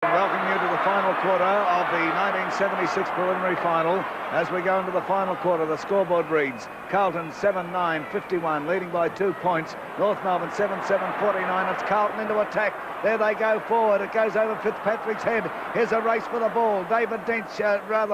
Welcome you to the final quarter of the 1976 preliminary final. As we go into the final quarter, the scoreboard reads Carlton 7-9-51, leading by 2 points. North Melbourne 7-7-49. It's Carlton into attack. There they go forward. It goes over Fitzpatrick's head. Here's a race for the ball. David Dench,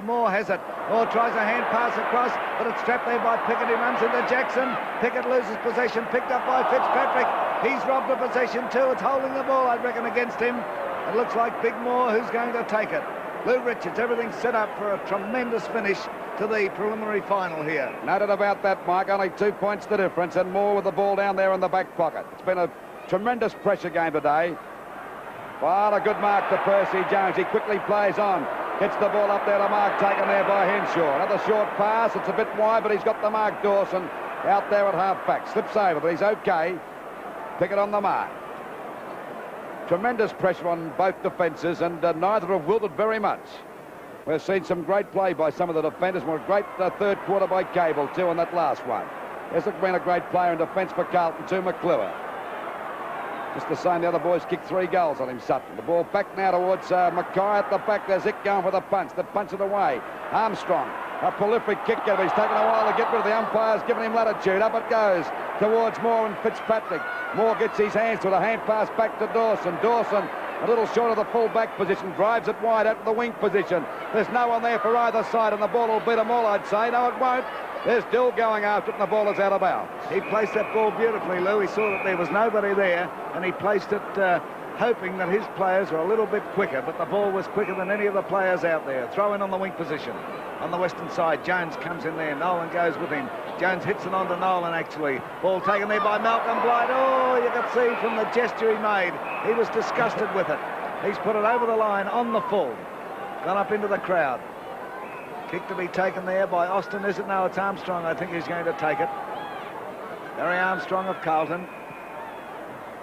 Moore has it. Moore tries a hand pass across, but it's trapped there by Pickett. He runs into Jackson. Pickett loses possession, picked up by Fitzpatrick. He's robbed a possession too. It's holding the ball, I reckon, against him. It looks like Big Moore who's going to take it. Lou Richards, everything set up for a tremendous finish to the preliminary final here. No doubt about that, Mike. Only 2 points the difference, and Moore with the ball down there in the back pocket. It's been a tremendous pressure game today. But a good mark to Percy Jones. He quickly plays on. Gets the ball up there to mark, taken there by Henshaw. Another short pass. It's a bit wide, but he's got the mark. Dawson out there at half-back. Slips over, but he's okay. Pickett on the mark. Tremendous pressure on both defences, and neither have wilted very much. We've seen some great play by some of the defenders. A great third quarter by Cable, too, in that last one. There's been a great player in defence for Carlton, too, McClure. Just the same, the other boys kicked 3 goals on him, Sutton. The ball back now towards Mackay at the back. There's Ick going for the punch. They punch it away. Armstrong, a prolific kick getter. He's taken a while to get rid of the umpires, giving him latitude. Up it goes towards Moore and Fitzpatrick. Moore gets his hands to it. A hand pass back to Dawson. Dawson, a little short of the full-back position, drives it wide out to the wing position. There's no one there for either side, and the ball will beat them all, I'd say. No, it won't. They're still going after it, and the ball is out of bounds. He placed that ball beautifully, Lou. He saw that there was nobody there, and he placed it hoping that his players were a little bit quicker, but the ball was quicker than any of the players out there. Throw in on the wing position. On the western side, Jones comes in there. Nolan goes with him. Jones hits it on to Nolan, actually. Ball taken there by Malcolm Blight. Oh, you could see from the gesture he made, he was disgusted with it. He's put it over the line on the full. Gone up into the crowd. Kick to be taken there by Austin, is it? No, it's Armstrong. I think he's going to take it. Barry Armstrong of Carlton.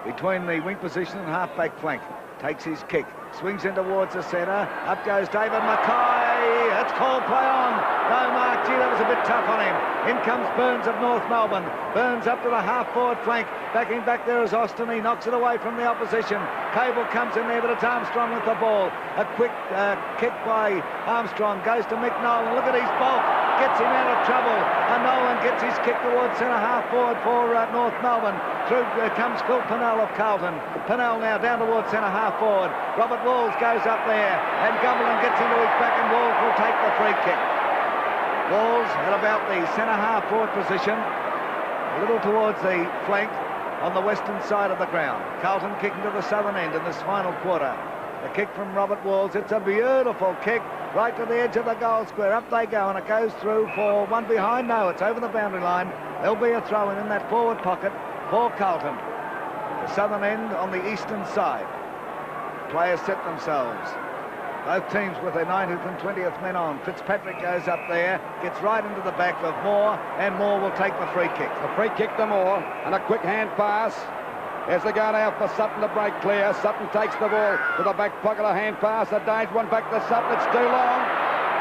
Between the wing position and half-back flank. Takes his kick. Swings in towards the centre. Up goes David Mackay. It's called play on. No mark. Gee, that was a bit tough on him. In comes Burns of North Melbourne. Burns up to the half-forward flank. Backing back there is Austin. He knocks it away from the opposition. Cable comes in there, but it's Armstrong with the ball. A quick kick by Armstrong. Goes to Mick Nolan. Look at his bulk. Gets him out of trouble. And Nolan gets his kick towards centre half-forward for North Melbourne. Through comes Phil Pennell of Carlton. Pennell now down towards centre half-forward. Robert Walls goes up there, and Gumberland gets into his back, and Walls will take the free kick. Walls at about the centre half-forward position, a little towards the flank on the western side of the ground. Carlton kicking to the southern end in this final quarter. A kick from Robert Walls. It's a beautiful kick right to the edge of the goal square. Up they go, and it goes through for one behind. No, it's over the boundary line. There'll be a throw-in in that forward pocket for Carlton. The southern end on the eastern side. Players set themselves. Both teams with their 90th and 20th men on. Fitzpatrick goes up there, gets right into the back of Moore, and Moore will take the free kick. A free kick to Moore, and a quick hand pass. There's the go now for Sutton to break clear. Sutton takes the ball to the back pocket. A hand pass. A dangerous one back to Sutton. It's too long.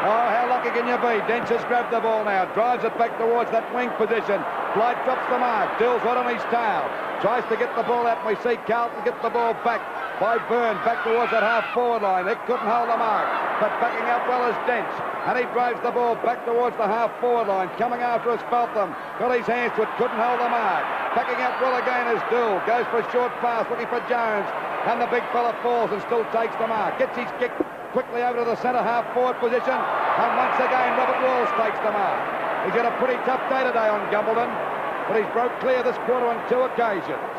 Oh, how lucky can you be? Dench has grabbed the ball now. Drives it back towards that wing position. Blight drops the mark. Dill's right on his tail. Tries to get the ball out. We see Carlton get the ball back by Byrne. Back towards that half-forward line. It couldn't hold the mark. But backing up well is Dench. And he drives the ball back towards the half-forward line. Coming after us, Feltham. Got his hands to it. Couldn't hold the mark. Backing up well again is Dill. Goes for a short pass. Looking for Jones. And the big fella falls and still takes the mark. Gets his kick quickly over to the centre half-forward position. And once again, Robert Walls takes the mark. He's had a pretty tough day today on Gumbalton, but he's broke clear this quarter on 2 occasions.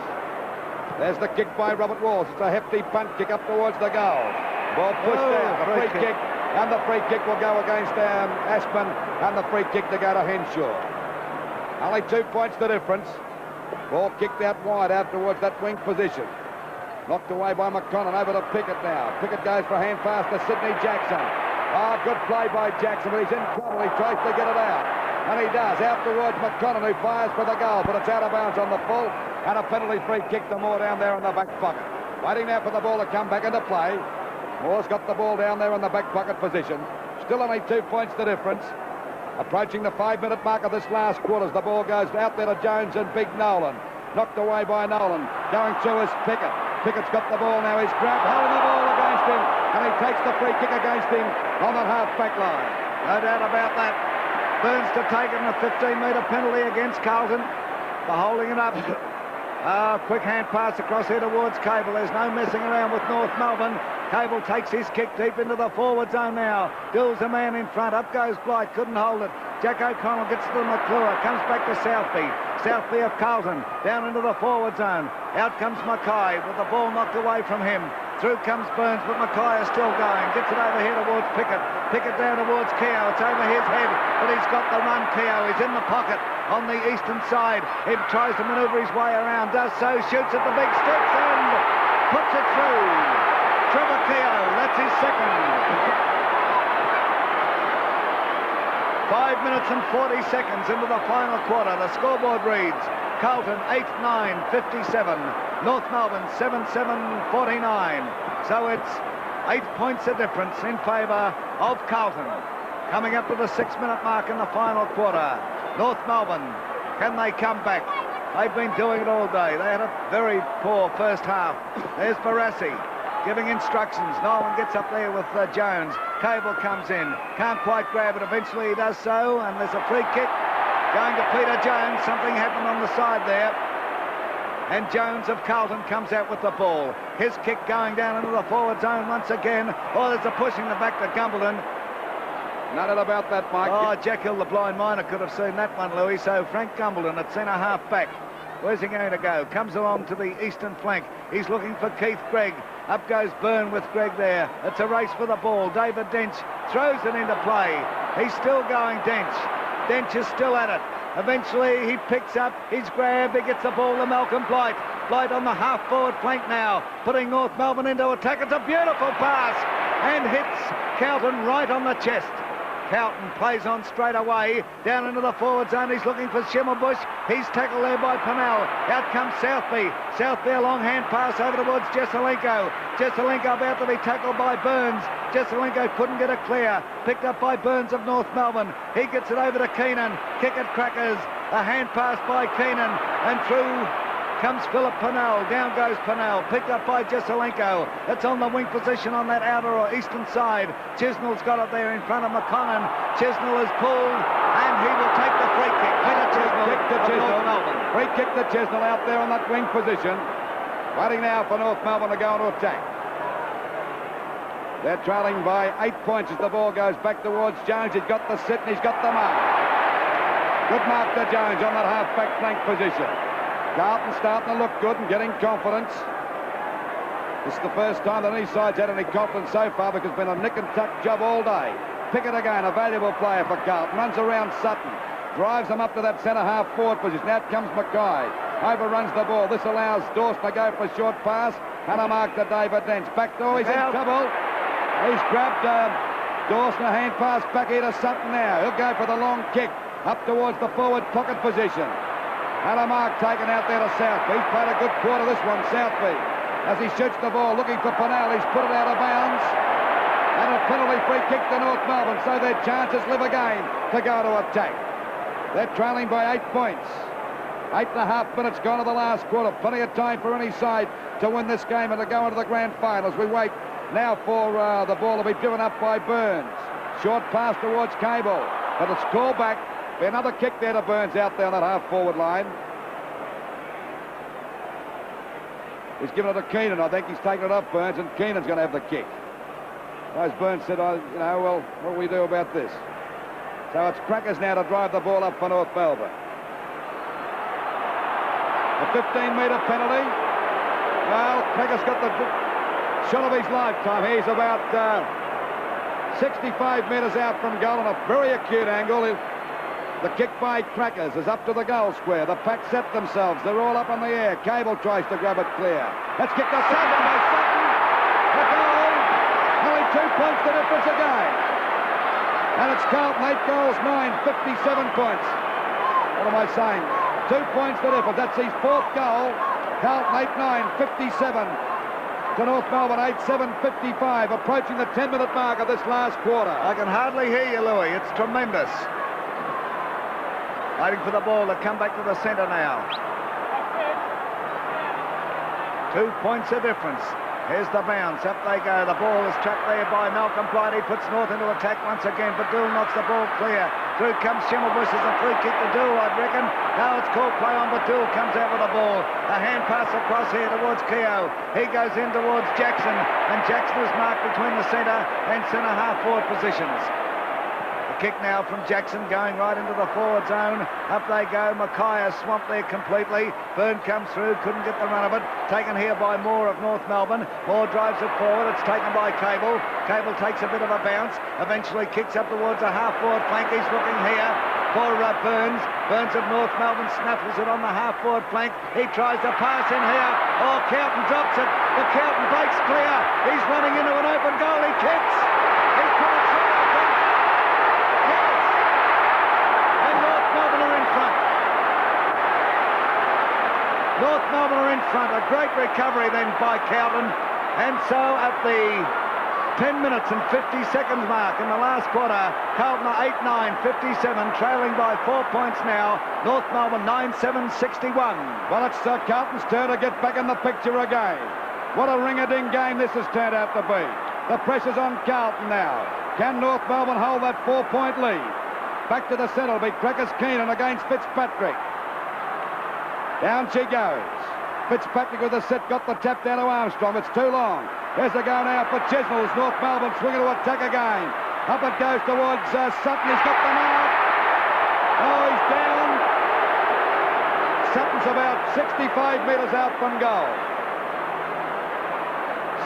There's the kick by Robert Walls. It's a hefty punt kick up towards the goal. Ball pushed down. The free kick. And the free kick will go against Aspen, and the free kick to go to Henshaw. Only 2 points the difference. Ball kicked out wide out towards that wing position. Knocked away by McConnell. Over to Pickett now. Pickett goes for a hand pass to Sydney Jackson. Oh, good play by Jackson, but he's in trouble. He tries to get it out. And he does. Out towards McConnell, who fires for the goal, but it's out of bounds on the full. And a penalty free kick to Moore down there in the back pocket. Waiting now for the ball to come back into play. Moore's got the ball down there in the back pocket position. Still only 2 points the difference. Approaching the 5-minute mark of this last quarter as the ball goes out there to Jones and Big Nolan. Knocked away by Nolan. Going through is Pickett. Pickett's got the ball now. He's grabbed, holding the ball against against him, and he takes the free kick against him on that half-back line. No doubt about that. Burns to take it in a 15-metre penalty against Carlton for holding it up. Quick hand pass across here towards Cable. There's no messing around with North Melbourne. Cable takes his kick deep into the forward zone now. Dills a man in front. Up goes Blight. Couldn't hold it. Jack O'Connell gets to the McClure. Comes back to Southby. Southby of Carlton. Down into the forward zone. Out comes Mackay with the ball knocked away from him. Through comes Burns, but Mackay is still going. Gets it over here towards Pickett. Pickett down towards Keogh. It's over his head, but he's got the run, Keogh. He's in the pocket on the eastern side. He tries to manoeuvre his way around. Does so. Shoots at the big sticks and puts it through. Trevor Keogh, that's his second. 5 minutes and 40 seconds into the final quarter. The scoreboard reads Carlton 8-9, 57. North Melbourne 7-7, 49. So it's 8 points of difference in favour of Carlton. Coming up to the 6-minute mark in the final quarter. North Melbourne, can they come back? They've been doing it all day. They had a very poor first half. There's Barassi giving instructions. Nolan gets up there with Jones. Cable comes in. Can't quite grab it. Eventually he does so, and there's a free kick going to Peter Jones. Something happened on the side there. And Jones of Carlton comes out with the ball. His kick going down into the forward zone once again. Oh, there's a push in the back to Gumbleton. Nothing about that, Mike. Oh, Jack Hill, the blind miner, could have seen that one, Louis. So Frank Gumbleton at centre half back. Where's he going to go? Comes along to the eastern flank. He's looking for Keith Gregg. Up goes Byrne with Gregg there. It's a race for the ball. David Dench throws it into play. He's still going, Dench. Dench is still at it. Eventually he picks up, he's grabbed, he gets the ball to Malcolm Blight. Blight on the half-forward flank now, putting North Melbourne into attack. It's a beautiful pass and hits Carlton right on the chest. Carlton plays on straight away, down into the forward zone. He's looking for Schimmelbusch. He's tackled there by Pennell. Out comes Southby. Southby, a long hand pass over towards Jesselenko. Jesselenko about to be tackled by Burns. Jesselenko couldn't get it clear. Picked up by Burns of North Melbourne. He gets it over to Keenan. Kick it crackers. A hand pass by Keenan. And through comes Philip Pennell. Down goes Pennell. Picked up by Jesselenko. It's on the wing position on that outer or eastern side. Chisnell's got it there in front of McConnon. Chisnell is pulled and he will take the free kick. Peter Chisnell, Free kick to Chisnell out there on that wing position. Waiting now for North Melbourne to go into attack. They're trailing by 8 points as the ball goes back towards Jones. He's got the sit and he's got the mark. Good mark to Jones on that half-back flank position. Carlton starting to look good and getting confidence. This is the first time that any side's had any confidence so far because it's been a nick-and-tuck job all day. Pickett again, a valuable player for Carlton. Runs around Sutton. Drives them up to that centre-half forward position. Out comes Mackay. Overruns the ball. This allows Dawson to go for a short pass. And a mark to David Dench. Back door, he's in trouble. He's grabbed Dawson, a hand pass back here to Sutton now. He'll go for the long kick up towards the forward pocket position. And a mark taken out there to Southby. He's played a good quarter this one, Southby. As he shoots the ball, looking for Pennell. He's put it out of bounds. And a penalty free kick to North Melbourne, so their chances live again to go to attack. They're trailing by 8 points. 8.5 minutes gone to the last quarter. Plenty of time for any side to win this game and to go into the grand final as we wait now for the ball to be driven up by Burns. Short pass towards Cable, but it's called back. Be another kick there to Burns out there on that half-forward line. He's given it to Keenan. I think he's taken it off Burns, and Keenan's going to have the kick. As Burns said, well, what do we do about this? So it's Crackers now to drive the ball up for North Melbourne. A 15-metre penalty. Well, Crackers got the shot of his lifetime. He's about 65 metres out from goal on a very acute angle. The kick by Crackers is up to the goal square. The pack set themselves. They're all up in the air. Cable tries to grab it clear. That's kicked to Sutton by Sutton. The goal. Only 2 points the difference again. And it's Carlton 8 goals, 9, 57 points. What am I saying? 2 points the difference. That's his fourth goal. Carlton 8-9, 57. To North Melbourne 8-7, 55. Approaching the 10-minute mark of this last quarter. I can hardly hear you, Louis. It's tremendous. Waiting for the ball to come back to the centre now. 2 points of difference. Here's the bounce. Up they go. The ball is trapped there by Malcolm Blight. He puts North into attack once again. Badul knocks the ball clear. Through comes Schimmelbusch. There's a free kick to Badul, I'd reckon. Now it's called play on. Badul comes out with the ball. A hand pass across here towards Keogh. He goes in towards Jackson. And Jackson is marked between the centre and centre half forward positions. Kick now from Jackson going right into the forward zone. Up they go. Mackay is swamped there completely. Byrne comes through, couldn't get the run of it. Taken here by Moore of North Melbourne. Moore drives it forward. It's taken by Cable. Cable takes a bit of a bounce. Eventually kicks up towards a half-forward flank. He's looking here for Burns. Burns of North Melbourne snaffles it on the half-forward flank. He tries to pass in here. Oh, Carlton drops it. But Carlton breaks clear. He's running into an open goal. He kicks. He's put it through. North Melbourne are in front. A great recovery then by Carlton. And so at the 10 minutes and 50 seconds mark in the last quarter, Carlton are 8-9, 57, trailing by 4 points now. North Melbourne 9-7, 61. Well, it's Carlton's turn to get back in the picture again. What a ring-a-ding game this has turned out to be. The pressure's on Carlton now. Can North Melbourne hold that 4-point lead? Back to the centre will be Crackers Keenan against Fitzpatrick. Down she goes. Fitzpatrick with the set, got the tap down to Armstrong. It's too long. There's a go now for Chisnells. North Melbourne swinging to attack again. Up it goes towards Sutton. He's got the mark. Oh, he's down. Sutton's about 65 metres out from goal.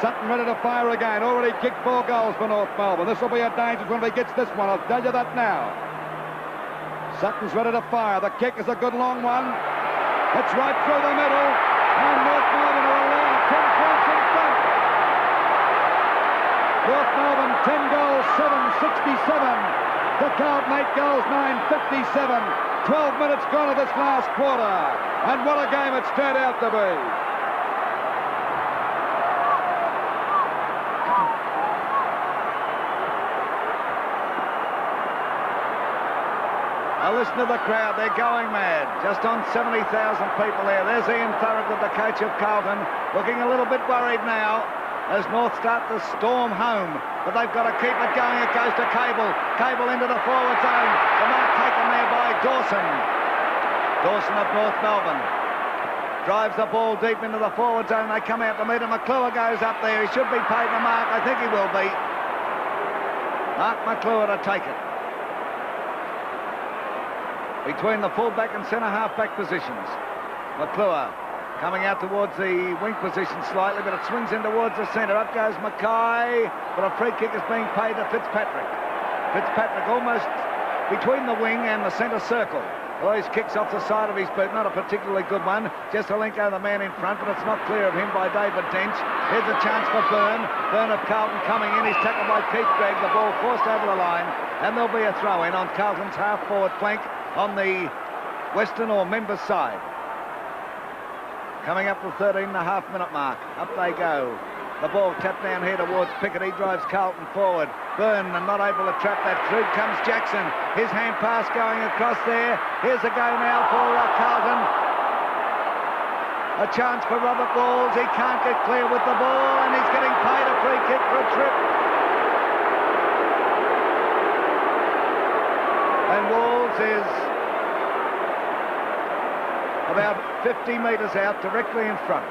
Sutton ready to fire again. Already kicked 4 goals for North Melbourne. This will be a dangerous one if he gets this one. I'll tell you that now. Sutton's ready to fire. The kick is a good long one. It's right through the middle, and North Melbourne are allowed 10 points in front. North Melbourne 10 goals, 7-67. To Carlton 8 goals, 9-57. 12 minutes gone of this last quarter, and what a game it's turned out to be. Now listen to the crowd, they're going mad. Just on 70,000 people there. There's Ian Thurgood, the coach of Carlton, looking a little bit worried now as North start to storm home. But they've got to keep it going. It goes to Cable. Cable into the forward zone. The mark taken there by Dawson. Dawson of North Melbourne drives the ball deep into the forward zone. They come out to meet him. McClure goes up there. He should be paid the mark. I think he will be. Mark McClure to take it. Between the full-back and centre-half-back positions. McClure coming out towards the wing position slightly, but it swings in towards the centre. Up goes Mackay, but a free kick is being paid to Fitzpatrick. Fitzpatrick almost between the wing and the centre circle. Always kicks off the side of his boot, not a particularly good one. Just a link over the man in front, but it's not clear of him by David Dench. Here's a chance for Byrne. Byrne of Carlton coming in. He's tackled by Keith Gregg. The ball forced over the line, and there'll be a throw-in on Carlton's half-forward flank on the Western or members side. Coming up to the 13.5-minute mark. Up they go. The ball tapped down here towards Pickett. He drives Carlton forward. Byrne not able to trap that. Through comes Jackson. His hand pass going across there. Here's a go now for Carlton. A chance for Robert Walls. He can't get clear with the ball, and he's getting paid a free kick for a trip. And Walls is about 50 metres out, directly in front.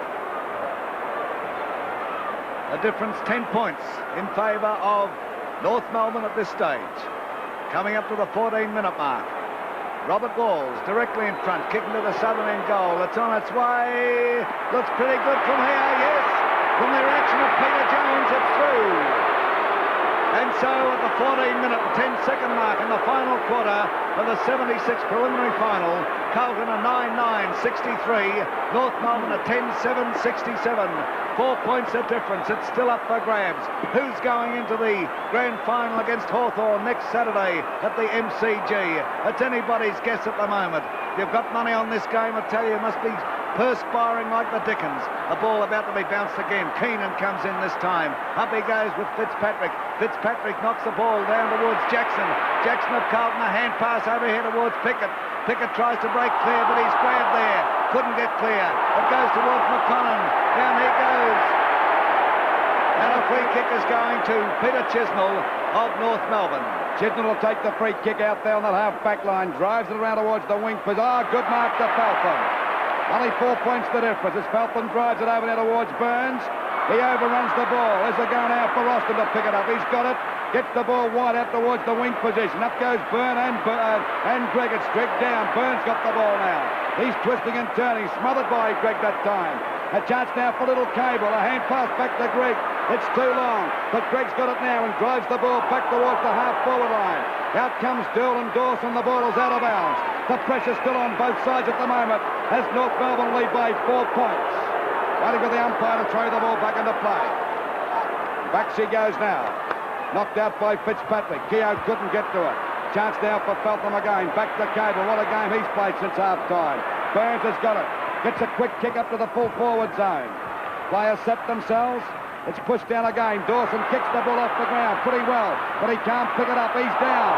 The difference 10 points in favour of North Melbourne at this stage. Coming up to the 14-minute mark. Robert Walls directly in front, kicking to the southern end goal. It's on its way. Looks pretty good from here, yes. From the reaction of Peter Jones, it's through. And so at the 14-minute and 10-second mark in the final quarter of the 76 preliminary final, Carlton are 9-9, 63. North Melbourne are 10-7, 67. 4 points of difference. It's still up for grabs. Who's going into the grand final against Hawthorn next Saturday at the MCG? It's anybody's guess at the moment. You've got money on this game, I tell you, it must be perspiring like the dickens. The ball about to be bounced again. Keenan comes in this time. Up he goes with Fitzpatrick. Fitzpatrick knocks the ball down towards Jackson. Jackson of Carlton, a hand pass over here towards Pickett. Pickett tries to break clear, but he's grabbed there. Couldn't get clear. It goes towards McConnell. Down he goes. And a free kick is going to Peter Chisnell of North Melbourne. Chisnell will take the free kick out there on that half-back line. Drives it around towards the wing. Good mark to Feltham. Only 4 points the difference as Feltham drives it over there towards Burns. He overruns the ball. As they're going out for Austin to pick it up. He's got it. Gets the ball wide out towards the wing position. Up goes Byrne and Greg. It's Greg down. Burns got the ball now. He's twisting and turning. Smothered by Greg that time. A chance now for little Cable. A hand pass back to Greg. It's too long. But Greg's got it now and drives the ball back towards the half-forward line. Out comes Dool and Dawson. The ball is out of bounds. The pressure's still on both sides at the moment as North Melbourne lead by 4 points. Waiting for the umpire to throw the ball back into play. Back she goes now. Knocked out by Fitzpatrick. Keogh couldn't get to it. Chance now for Feltham again. Back to Cable. What a game he's played since half-time. Burns has got it. Gets a quick kick up to the full forward zone. Players set themselves. It's pushed down again. Dawson kicks the ball off the ground pretty well, but he can't pick it up. He's down.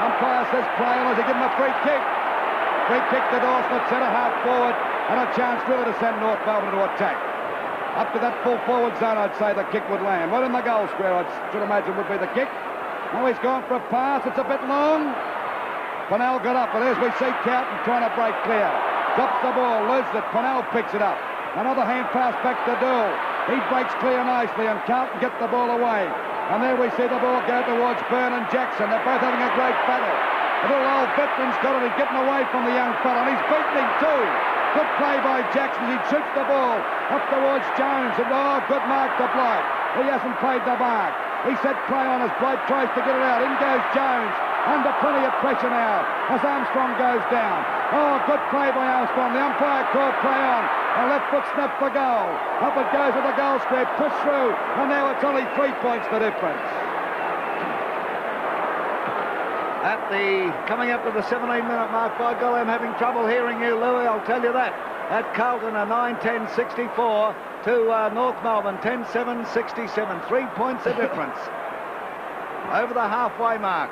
Umpire says play on as he give him a free kick. Free kick to Dawson at centre half forward, and a chance really to send North Melbourne to attack. Up to that full forward zone, I'd say the kick would land. Right in the goal square, I should imagine would be the kick. Now he's gone for a pass. It's a bit long. Pennell got up, but as we see Carlton trying to break clear. Drops the ball, loses it. Pennell picks it up. Another hand pass back to Dool. He breaks clear nicely, and Carlton get the ball away. And there we see the ball go towards Byrne and Jackson. They're both having a great battle. The little old veteran's got it. He's getting away from the young fella, and he's beaten him too. Good play by Jackson. He shoots the ball up towards Jones, and good mark to Blight. He hasn't played the mark. He said play on as Blight tries to get it out. In goes Jones. Under plenty of pressure now as Armstrong goes down. Good play by Armstrong. The umpire called play on. A left foot snap for goal. Up it goes at the goal square. Push through. And now it's only 3 points the difference. Coming up to the 17-minute mark, by golly, I'm having trouble hearing you, Louis, I'll tell you that. At Carlton, a 9-10-64 to North Melbourne, 10-7-67. 3 points the difference. Over the halfway mark.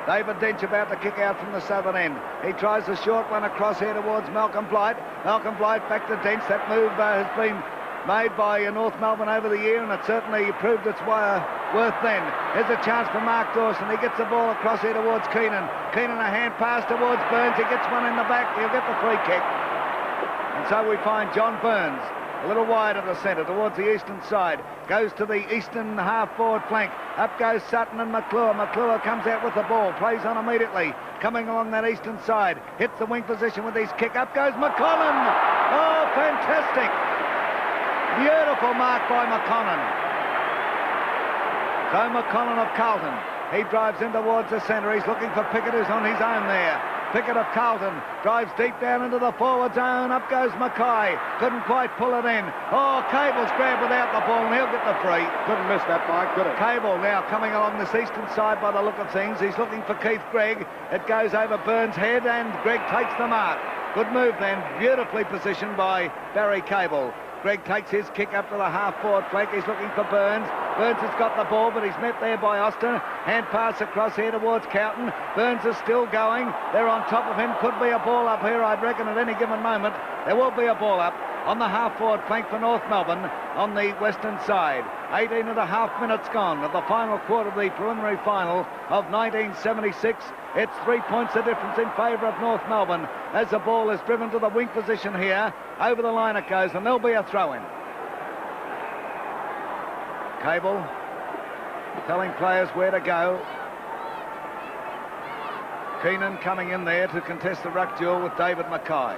David Dench about to kick out from the southern end. He tries a short one across here towards Malcolm Blight. Malcolm Blight back to Dench. That move has been made by North Melbourne over the year, and it certainly proved its worth then. Here's a chance for Mark Dawson. He gets the ball across here towards Keenan. Keenan a hand pass towards Burns. He gets one in the back. He'll get the free kick. And so we find John Burns a little wide of the centre towards the eastern side. Goes to the eastern half-forward flank. Up goes Sutton and McClure. McClure comes out with the ball. Plays on immediately. Coming along that eastern side. Hits the wing position with his kick. Up goes McConnell. Oh, fantastic. Beautiful mark by McConnell. So McConnell of Carlton. He drives in towards the centre. He's looking for Pickett, who's on his own there. Pickett of Carlton drives deep down into the forward zone. Up goes Mackay. Couldn't quite pull it in. Cable's grabbed without the ball, and he'll get the free. Couldn't miss that, Mike, could it? Cable now coming along this eastern side by the look of things. He's looking for Keith Gregg. It goes over Burns' head, and Gregg takes the mark. Good move then. Beautifully positioned by Barry Cable. Gregg takes his kick up to the half-forward flank. He's looking for Burns. Burns has got the ball, but he's met there by Austin. Hand pass across here towards Carlton. Burns is still going. They're on top of him. Could be a ball up here, I'd reckon, at any given moment. There will be a ball up on the half-forward flank for North Melbourne on the western side. 18 and a half minutes gone of the final quarter of the preliminary final of 1976. It's 3 points the difference in favour of North Melbourne as the ball is driven to the wing position here. Over the line it goes, and there'll be a throw-in. Cable telling players where to go. Keenan coming in there to contest the ruck duel with David Mackay.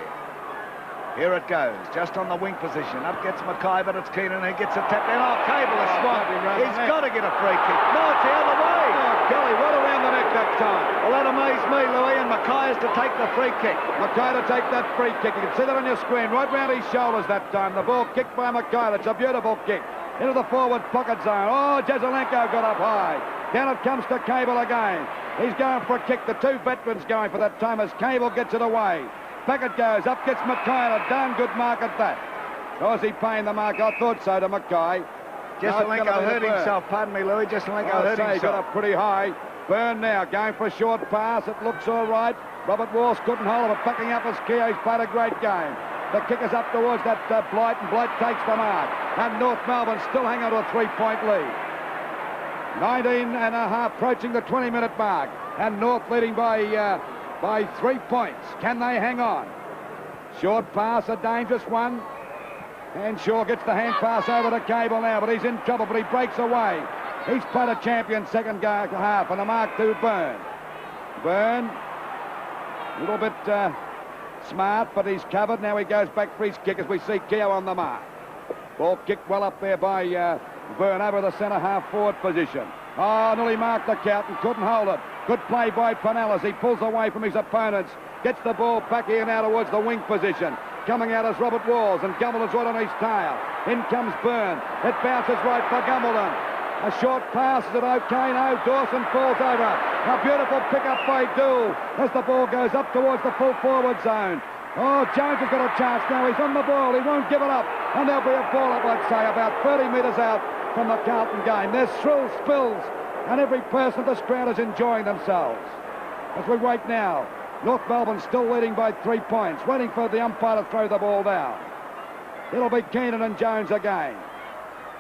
Here it goes, just on the wing position. Up gets Mackay, but it's Keenan who gets a tap in. Cable is swamped. He's got to get a free kick. No, it's the other way. Kelly, right around the neck that time. Well, that amazed me, Louis, and Mackay is to take the free kick. Mackay to take that free kick. You can see that on your screen, right round his shoulders that time. The ball kicked by Mackay. It's a beautiful kick. Into the forward pocket zone. Jezelenko got up high. Down it comes to Cable again. He's going for a kick. The two veterans going for that time as Cable gets it away. Back it goes. Up gets Mackay. A darn good mark at that. Or is he paying the mark? I thought so to Mackay. Jezelenko hurt himself. Pardon me, Louis. Jezelenko hurt himself. He got up pretty high. Byrne now going for a short pass. It looks all right. Robert Walsh couldn't hold it, but backing up as Keogh's played a great game. The kick is up towards that Blight, and Blight takes the mark. And North Melbourne still hang on to a 3-point lead. 19 and a half, approaching the 20-minute mark. And North leading by 3 points. Can they hang on? Short pass, a dangerous one. And Shaw gets the hand pass over the Cable now, but he's in trouble, but he breaks away. He's played a champion second half, and a mark to Byrne. Byrne, a little bit smart, but he's covered. Now he goes back for his kick as we see Keogh on the mark. Ball kicked well up there by Byrne over the centre half forward position. Oh, nearly marked the Carlton, couldn't hold it. Good play by Pennell as he pulls away from his opponents. Gets the ball back here now towards the wing position. Coming out is Robert Walls, and Gumbleton's right on his tail. In comes Byrne. It bounces right for Gumbleton. A short pass, is it okay? No, Dawson falls over. A beautiful pick-up by Dool as the ball goes up towards the full forward zone. Oh, Jones has got a chance now. He's on the ball. He won't give it up. And there'll be a ball up, I'd say, about 30 metres out from the Carlton game. There's shrill spills, and every person in this crowd is enjoying themselves. As we wait now, North Melbourne still leading by 3 points, waiting for the umpire to throw the ball down. It'll be Keenan and Jones again.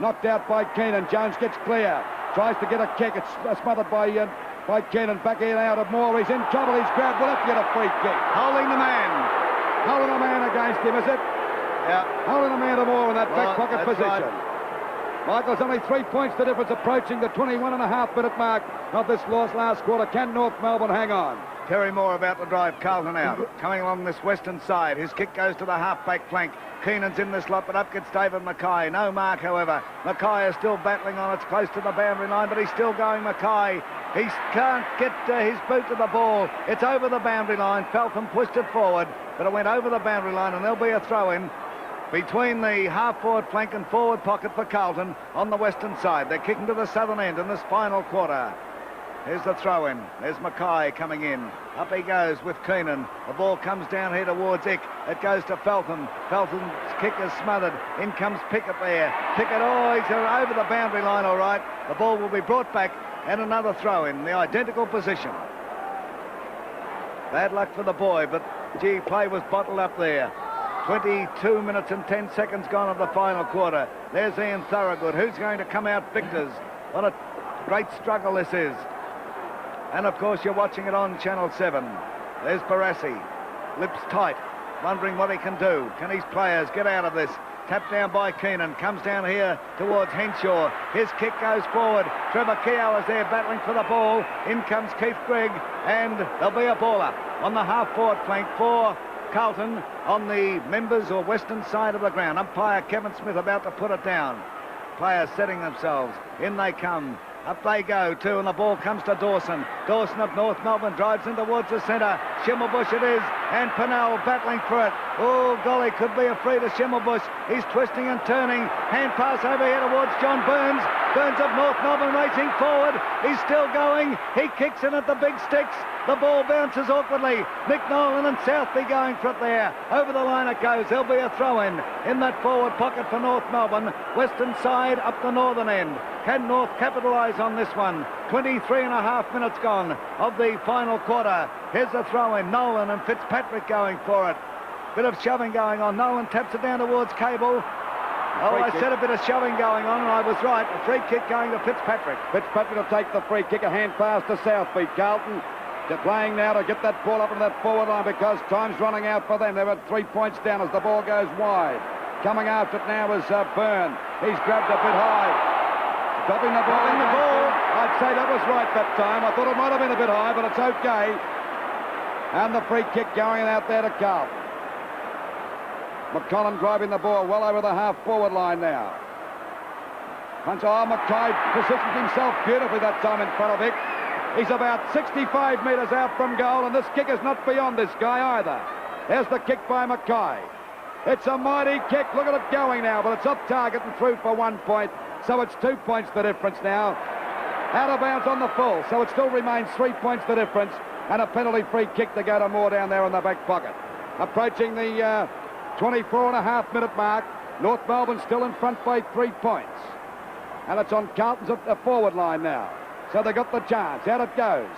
Knocked out by Keenan. Jones gets clear. Tries to get a kick. It's smothered by Keenan. Back in out of Moore. He's in trouble. He's grabbed. Will have to get a free kick. Holding the man. Holding a man against him, is it? Yeah. Holding a man to Moore in that back pocket position. Right. Michael's only 3 points the difference, approaching the 21.5-minute mark of this last quarter. Can North Melbourne hang on? Terry Moore about to drive Carlton out. Coming along this western side. His kick goes to the half-back flank. Keenan's in this lot, but up gets David Mackay. No mark, however. Mackay is still battling on. It's close to the boundary line, but he's still going, Mackay. He can't get his boot to the ball. It's over the boundary line. Feltham pushed it forward, but it went over the boundary line, and there'll be a throw-in between the half-forward flank and forward pocket for Carlton on the western side. They're kicking to the southern end in this final quarter. Here's the throw-in. There's Mackay coming in. Up he goes with Keenan. The ball comes down here towards Ick. It goes to Feltham. Feltham's kick is smothered. In comes Pickett there. Pickett, oh, he's over the boundary line, all right. The ball will be brought back, and another throw-in. The identical position. Bad luck for the boy, but, gee, play was bottled up there. 22 minutes and 10 seconds gone of the final quarter. There's Ian Thorogood. Who's going to come out victors? What a great struggle this is. And, of course, you're watching it on Channel 7. There's Barassi. Lips tight, wondering what he can do. Can his players get out of this? Tapped down by Keenan. Comes down here towards Henshaw. His kick goes forward. Trevor Keogh is there battling for the ball. In comes Keith Grigg. And there'll be a baller on the half-forward flank for Carlton on the members or western side of the ground. Umpire Kevin Smith about to put it down. Players setting themselves. In they come. Up they go too, and the ball comes to Dawson. Dawson of North Melbourne drives in towards the centre. Schimmelbusch it is, and Pennell battling for it. Oh, golly, could be a free to Schimmelbusch. He's twisting and turning. Hand pass over here towards John Burns. Burns of North Melbourne racing forward. He's still going. He kicks in at the big sticks. The ball bounces awkwardly. Mick Nolan and Southby going for it there. Over the line it goes. There'll be a throw-in that forward pocket for North Melbourne. Western side up the northern end. Can North capitalise on this one? 23.5 minutes gone of the final quarter. Here's the throw-in. Nolan and Fitzpatrick going for it. Bit of shoving going on. Nolan taps it down towards Cable. Oh, I said a bit of shoving going on, and I was right. A free kick going to Fitzpatrick. Fitzpatrick will take the free kick. A hand pass to Southby. Carlton playing now to get that ball up into that forward line because time's running out for them. They're at 3 points down as the ball goes wide. Coming after it now is Byrne. He's grabbed a bit high. Dropping the ball. I'd say that was right that time. I thought it might have been a bit high, but it's okay. And the free kick going out there to Carlton. McCollum driving the ball well over the half-forward line now. Mackay positions himself beautifully that time in front of it. He's about 65 metres out from goal, and this kick is not beyond this guy either. There's the kick by Mackay. It's a mighty kick. Look at it going now, but it's off target and through for 1 point. So it's 2 points the difference now. Out of bounds on the full, so it still remains 3 points the difference, and a penalty free kick to go to Moore down there in the back pocket. Approaching the 24.5-minute mark. North Melbourne still in front by 3 points. And it's on Carlton's forward line now. So they got the chance. Out it goes.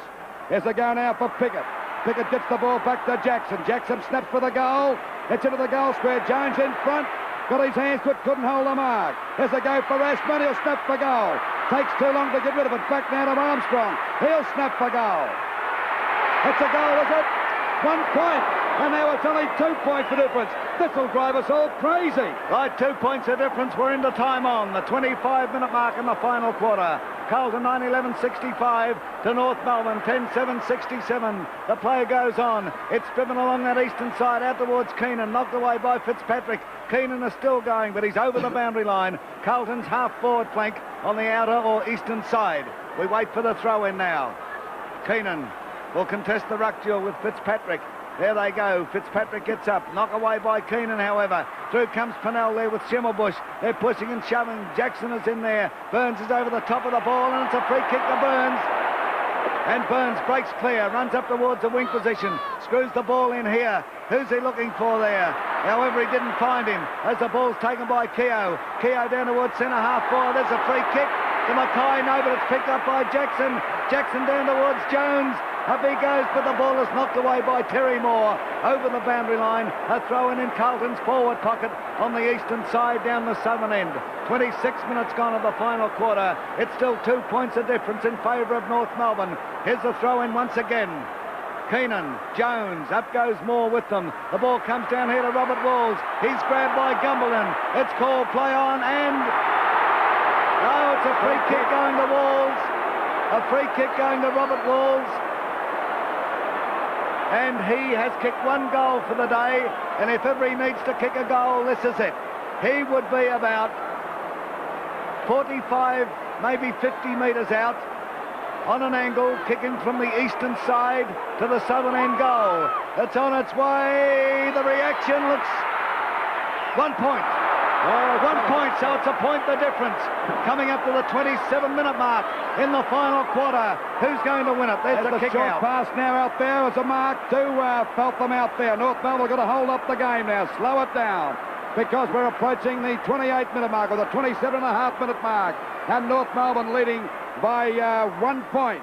Here's the go now for Pickett. Pickett gets the ball back to Jackson. Jackson snaps for the goal. It's into the goal square. Jones in front. Got his hands to it, couldn't hold the mark. There's a go for Ashman. He'll snap for goal. Takes too long to get rid of it. Back now to Armstrong. He'll snap for goal. It's a goal, is it? 1 point. And now it's only 2 points the difference. This will drive us all crazy. Right, 2 points the difference. We're into time on the 25-minute mark in the final quarter. Carlton 9-11-65 to North Melbourne 10-7-67. The play goes on. It's driven along that eastern side out towards Keenan, knocked away by Fitzpatrick. Keenan is still going, but he's over the boundary line. Carlton's half-forward flank on the outer or eastern side. We wait for the throw-in now. Keenan will contest the ruck duel with Fitzpatrick. There they go. Fitzpatrick gets up. Knock away by Keenan, however. Through comes Pennell there with Schimmelbusch. They're pushing and shoving. Jackson is in there. Burns is over the top of the ball, and it's a free kick to Burns. And Burns breaks clear, runs up towards the wing position, screws the ball in here. Who's he looking for there? However, he didn't find him as the ball's taken by Keogh. Keogh down towards centre half forward. There's a free kick to Mackay. No, but it's picked up by Jackson. Jackson down towards Jones. Up he goes, but the ball is knocked away by Terry Moore over the boundary line. A throw in Carlton's forward pocket on the eastern side down the southern end. 26 minutes gone of the final quarter. It's still 2 points of difference in favour of North Melbourne. Here's the throw in once again. Keenan, Jones, up goes Moore with them. The ball comes down here to Robert Walls. He's grabbed by Gumbelin. It's called play on, and no, it's a free kick going to Walls. A free kick going to Robert Walls. And he has kicked 1 goal for the day, and if ever he needs to kick a goal, this is it. He would be about 45, maybe 50 metres out on an angle, kicking from the eastern side to the southern end goal. It's on its way. The reaction looks 1 point. 1 point, so it's a point the difference. Coming up to the 27-minute mark in the final quarter. Who's going to win it? There's the kick out. Pass now out there as a mark to Feltham out there. North Melbourne got to hold up the game now. Slow it down because we're approaching the 28-minute mark or the 27.5-minute mark. And North Melbourne leading by 1 point.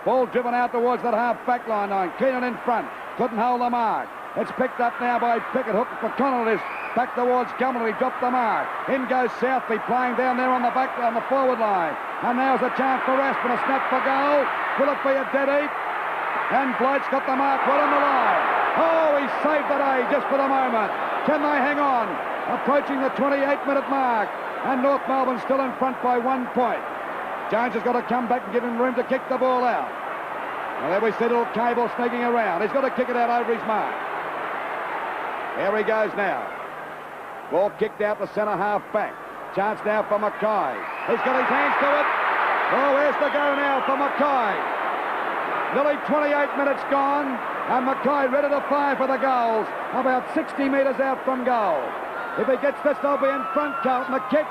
Ball driven out towards that half-back line. Keenan in front. Couldn't hold the mark. It's picked up now by Pickett. Hook for Connell is back towards Gumbel. He dropped the mark. In goes Southby playing down there on the back on the forward line. And now's a chance for Aspen. A snap for goal. Will it be a dead heat? And Blight's got the mark right on the line. Oh, he saved the day just for the moment. Can they hang on? Approaching the 28-minute mark. And North Melbourne still in front by 1 point. Jones has got to come back and give him room to kick the ball out. Well, there we see little Cable sneaking around. He's got to kick it out over his mark. Here he goes now. Ball kicked out the centre half back. Chance now for Mackay. He's got his hands to it. Oh, where's the go now for Mackay? Nearly 28 minutes gone, and Mackay ready to fire for the goals. About 60 metres out from goal. If he gets this, they'll be in front. Carlton, the kick.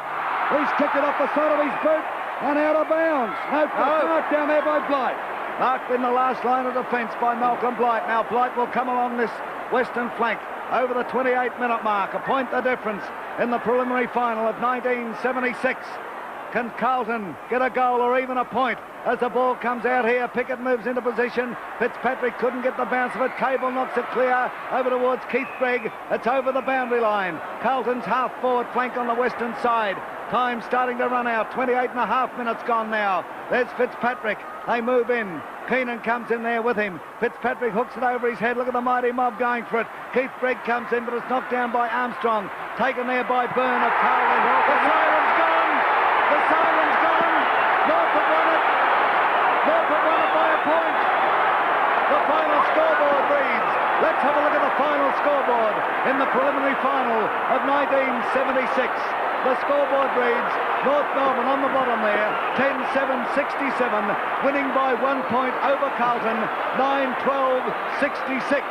He's kicked it off the side of his boot and out of bounds. No, mark down there by Blight. Marked in the last line of defence by Malcolm Blight. Now Blight will come along this western flank over the 28-minute mark. A point the difference in the preliminary final of 1976. Can Carlton get a goal or even a point as the ball comes out here? Pickett moves into position. Fitzpatrick couldn't get the bounce of it. Cable knocks it clear over towards Keith Gregg. It's over the boundary line. Carlton's half-forward flank on the western side. Time starting to run out. 28.5 minutes gone now. There's Fitzpatrick. They move in. Keenan comes in there with him. Fitzpatrick hooks it over his head. Look at the mighty mob going for it. Keith Gregg comes in, but it's knocked down by Armstrong. Taken there by Byrne of Carlton. The siren's gone! The siren's gone! Norfolk won it! Norfolk won it by a point! The final scoreboard reads. Let's have a look at the final scoreboard in the preliminary final of 1976. The scoreboard reads, North Melbourne on the bottom there, 10-7-67, winning by 1 point over Carlton, 9-12-66.